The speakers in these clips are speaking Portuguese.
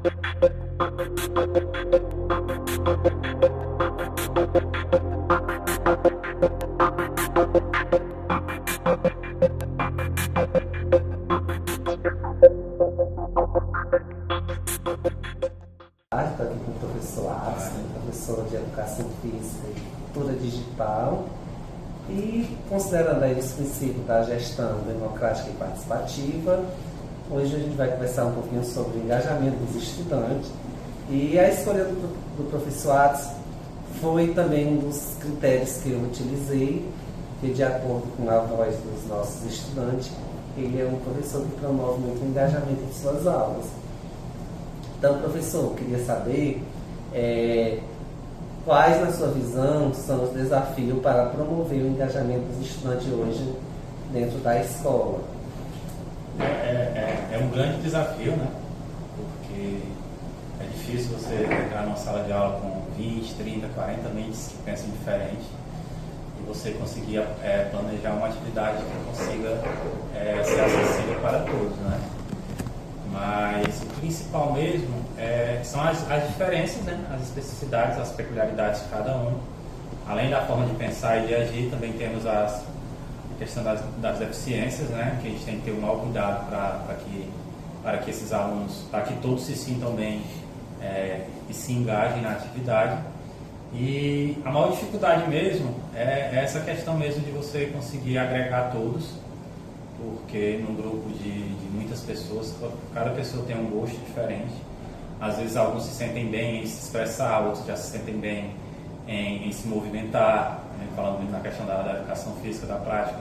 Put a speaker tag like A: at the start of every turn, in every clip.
A: Estou aqui com o professor Adson, professor de Educação Física e Cultura Digital, e considerando aí os princípios da gestão democrática e participativa, hoje a gente vai conversar um pouquinho sobre o engajamento dos estudantes, e a escolha do professor Adson foi também um dos critérios que eu utilizei, que de acordo com a voz dos nossos estudantes, ele é um professor que promove muito o engajamento de suas aulas. Então, professor, eu queria saber quais, na sua visão, são os desafios para promover o engajamento dos estudantes hoje dentro da escola.
B: É um grande desafio, né? Porque é difícil você entrar numa sala de aula com 20, 30, 40 mentes que pensam diferente e você conseguir planejar uma atividade que consiga ser acessível para todos, né? Mas o principal mesmo são as diferenças, né? As especificidades, as peculiaridades de cada um. Além da forma de pensar e de agir, também temos a questão das deficiências, né? Que a gente tem que ter um maior cuidado para que esses alunos, para que todos se sintam bem e se engajem na atividade. E a maior dificuldade mesmo é essa questão mesmo de você conseguir agregar todos, porque num grupo de muitas pessoas, cada pessoa tem um gosto diferente. Às vezes alguns se sentem bem em se expressar, outros já se sentem bem em se movimentar, né? Falando na questão da educação física, da prática.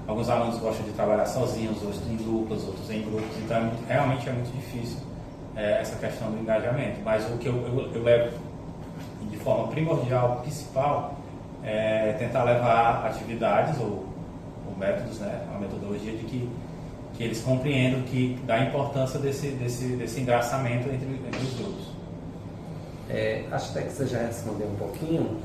B: Alguns alunos gostam de trabalhar sozinhos, outros em duplas, outros em grupos, então realmente é muito difícil essa questão do engajamento. Mas o que eu levo de forma primordial, principal, é tentar levar atividades ou métodos, né, uma metodologia de que eles compreendam da importância desse engraçamento entre os grupos.
A: Acho até que você já respondeu um pouquinho,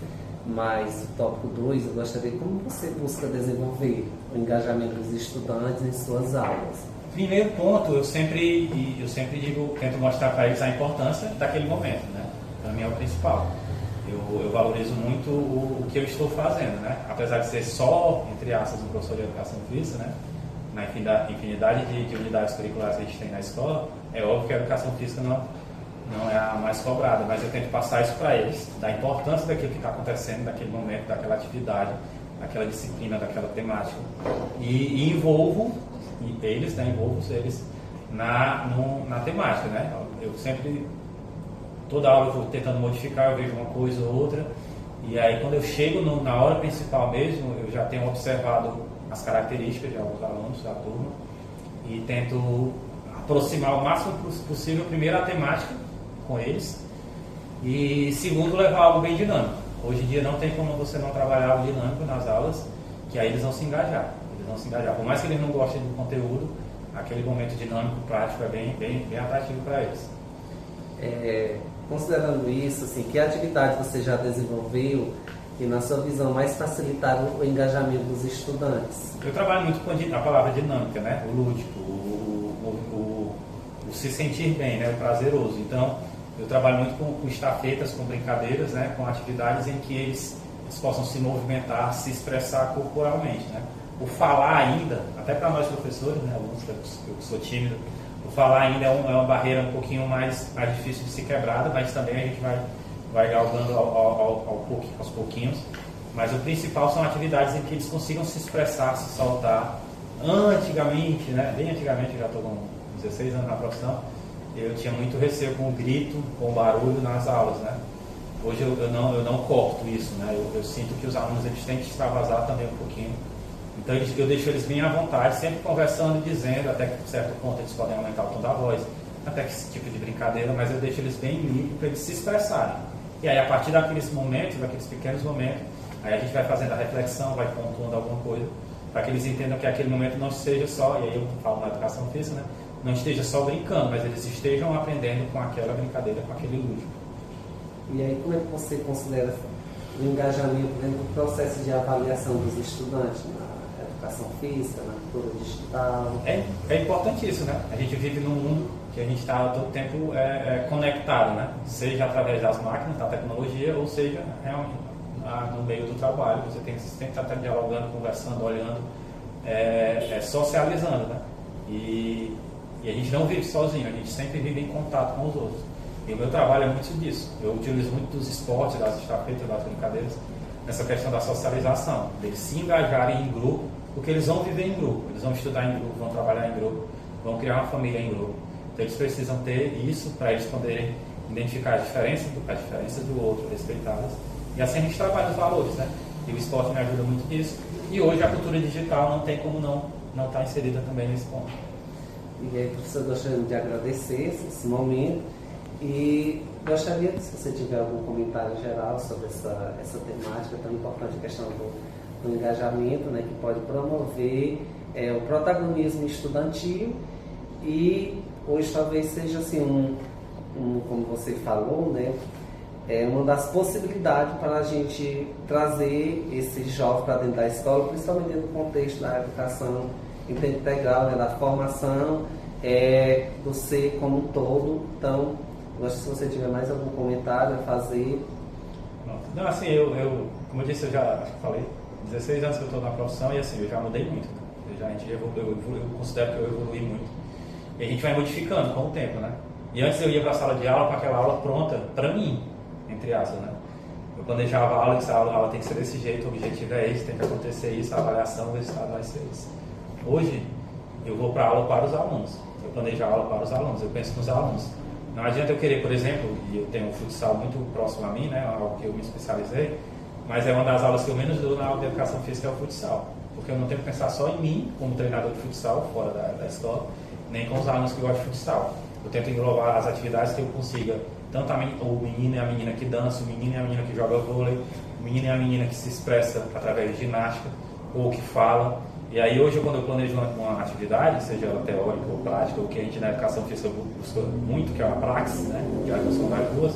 A: mas o tópico 2 eu gostaria de como você busca desenvolver o engajamento dos estudantes em suas aulas.
B: Primeiro ponto, eu sempre digo, tento mostrar para eles a importância daquele momento, né? Para mim é o principal. Eu valorizo muito o que eu estou fazendo, né? Apesar de ser só, entre aspas, um professor de educação física, né? Na infinidade de unidades curriculares que a gente tem na escola, é óbvio que a educação física não é a mais cobrada, mas eu tento passar isso para eles, da importância daquilo que está acontecendo, daquele momento, daquela atividade, daquela disciplina, daquela temática. E envolvo eles na temática, né? Eu sempre... Toda aula eu vou tentando modificar, eu vejo uma coisa ou outra, e aí quando eu chego na hora principal mesmo, eu já tenho observado as características de alguns alunos da turma e tento aproximar o máximo possível, primeiro, a temática com eles, e segundo, levar algo bem dinâmico. Hoje em dia não tem como você não trabalhar algo dinâmico nas aulas, que aí eles vão se engajar. Por mais que eles não gostem do conteúdo, aquele momento dinâmico, prático é bem atrativo para eles.
A: Considerando isso, assim, que atividade você já desenvolveu e, na sua visão, mais facilitaram o engajamento dos estudantes?
B: Eu trabalho muito com a palavra dinâmica, né? O lúdico, o se sentir bem, né? O prazeroso. Então, eu trabalho muito com estafetas, com brincadeiras, né? Com atividades em que eles possam se movimentar, se expressar corporalmente, né? O falar ainda, até para nós professores, né? Alunos, eu sou tímido, o falar ainda é uma barreira um pouquinho mais difícil de ser quebrada, mas também a gente vai galgando aos pouquinhos. Mas o principal são atividades em que eles consigam se expressar, se soltar. Antigamente, né, bem antigamente, eu já estou com 16 anos na profissão, eu tinha muito receio com o grito, com o barulho nas aulas, né? Hoje eu não corto isso, né? Eu sinto que os alunos eles têm que extravasar também um pouquinho. Então eu deixo eles bem à vontade, sempre conversando e dizendo, até que por certo ponto eles podem aumentar o tom da voz, até que esse tipo de brincadeira, mas eu deixo eles bem livres para eles se expressarem. E aí a partir daqueles momentos, daqueles pequenos momentos, aí a gente vai fazendo a reflexão, vai pontuando alguma coisa, para que eles entendam que aquele momento não seja só, e aí eu falo na educação física, né? Não esteja só brincando, mas eles estejam aprendendo com aquela brincadeira, com aquele lúdico.
A: E aí como é que você considera o engajamento dentro do processo de avaliação dos estudantes na educação física, na cultura digital?
B: É importantíssimo, né? A gente vive num mundo porque a gente está todo tempo conectado, né? Seja através das máquinas, da tecnologia, ou seja, realmente no meio do trabalho. Você tem que sempre estar dialogando, conversando, olhando, socializando, né? E a gente não vive sozinho, a gente sempre vive em contato com os outros. E o meu trabalho é muito disso. Eu utilizo muito dos esportes, das estafetas, das brincadeiras, nessa questão da socialização, deles se engajarem em grupo, porque eles vão viver em grupo, eles vão estudar em grupo, vão trabalhar em grupo, vão criar uma família em grupo. Então eles precisam ter isso para eles poderem identificar as diferenças do outro, respeitá-las. E assim a gente trabalha os valores, né? E o esporte me ajuda muito nisso. E hoje a cultura digital não tem como não estar inserida também nesse ponto.
A: E aí, professor, gostaria de agradecer esse momento e gostaria que, se você tiver algum comentário geral sobre essa temática tão importante, a questão do engajamento, né, que pode promover o protagonismo estudantil e hoje talvez seja assim como você falou, né, uma das possibilidades para a gente trazer esses jovens para dentro da escola, principalmente dentro do contexto da educação integral, né, da formação do ser como um todo. Então, eu acho que se você tiver mais algum comentário a fazer.
B: Não, assim, como eu disse, eu já acho que falei, 16 anos que eu estou na profissão e assim, eu já mudei muito. Eu considero que eu evolui muito. E a gente vai modificando com o tempo, né? E antes eu ia para a sala de aula com aquela aula pronta para mim, entre aspas, né? Eu planejava a aula e disse, a aula tem que ser desse jeito, o objetivo é esse, tem que acontecer isso, a avaliação, o resultado vai ser isso. Hoje, eu vou para a aula para os alunos. Eu planejo a aula para os alunos, eu penso nos alunos. Não adianta eu querer, por exemplo, e eu tenho um futsal muito próximo a mim, né, algo que eu me especializei, mas é uma das aulas que eu menos dou na aula de educação física, é o futsal. Porque eu não tenho que pensar só em mim, como treinador de futsal, fora da escola, nem com os alunos que gostam de futsal. Eu tento englobar as atividades que eu consiga, tanto o menino e a menina que dança, o menino e a menina que joga vôlei, o menino e a menina que se expressa através de ginástica, ou que fala. E aí hoje, quando eu planejo uma atividade, seja ela teórica ou prática, o que a gente na educação física busca muito, que é a praxis, né, que é a junção das duas,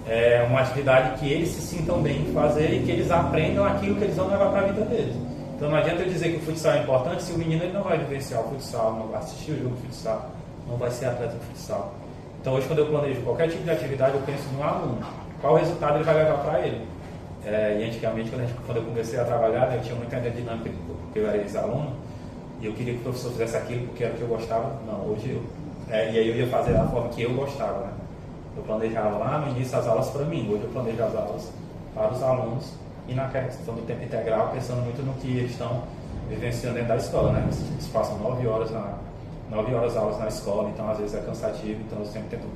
B: é uma atividade que eles se sintam bem em fazer e que eles aprendam aquilo que eles vão levar para a vida deles. Então não adianta eu dizer que o futsal é importante se o menino ele não vai vivenciar o futsal, não vai assistir o jogo de futsal, não vai ser atleta de futsal. Então hoje, quando eu planejo qualquer tipo de atividade, eu penso no aluno, qual resultado ele vai levar para ele. E antigamente, quando eu comecei a trabalhar, né, eu tinha muita dinâmica, porque eu era ex-aluno, e eu queria que o professor fizesse aquilo porque era o que eu gostava. Não, hoje e aí eu ia fazer da forma que eu gostava, né? Eu planejava lá no início as aulas para mim, hoje eu planejo as aulas para os alunos e na questão do tempo integral, pensando muito no que eles estão vivenciando dentro da escola, né? Eles passam 9 horas aulas na escola, então às vezes é cansativo, então eu sempre tento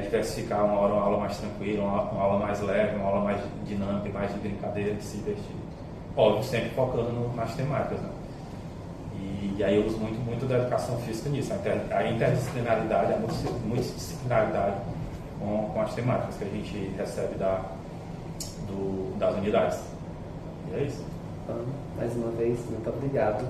B: diversificar uma aula mais tranquila, uma aula mais leve, uma aula mais dinâmica, mais de brincadeira, de se divertir. Óbvio, sempre focando nas temáticas, né? E aí eu uso muito da educação física nisso, a interdisciplinaridade, a multidisciplinaridade com as temáticas que a gente recebe das unidades. E é isso.
A: Então, mais uma vez, muito obrigado.